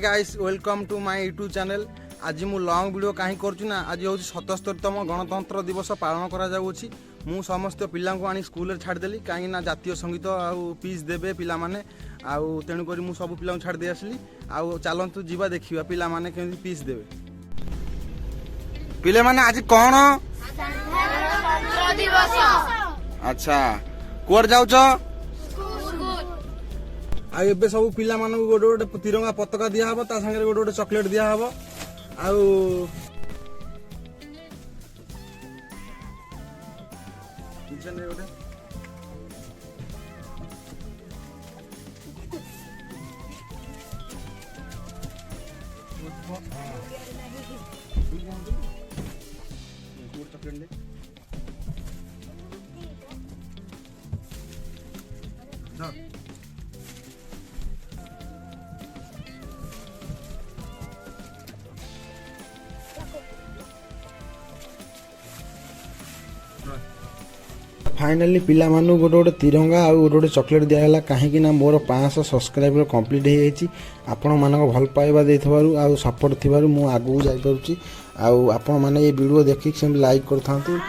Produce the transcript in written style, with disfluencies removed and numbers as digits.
Guys welcome to my YouTube channel. आज मु long video कहीं करूँ आज हूँ 77तम गणतंत्र दिवस पालन कराऊँगी। मु समस्त पिला आनी स्कूल छाड़देली कहीं जातीय संगीत आउ पीस देवे पिला माने आउ तेणुक मु सब पिला छाड़ दे आसली। आउ चलतु जीवा देखा पिला माने केमती पीस देवे। पिले माने आज कौन अच्छा कुआर जाऊच आबे सब पिला मान गोटे गोटे तिरंगा पताका दिया हबो ता संगे गोटे गोटे चॉकलेट दिया हबो आउ किचन रे गोटे चॉकलेट ले फाइनाली पिला मानु गोटे गोटे तिरंगा आ गोटे गोटे चॉकलेट दियाला कहीं मोर 500 सब्सक्राइबर कंप्लीट हो जाइए। आपण मानक भल पाइबा देइथबारु आ सपोर्ट थिबारु मु आगु जाई पारुची। आ आपण माने ये वीडियो देखि से लाइक करथांतु।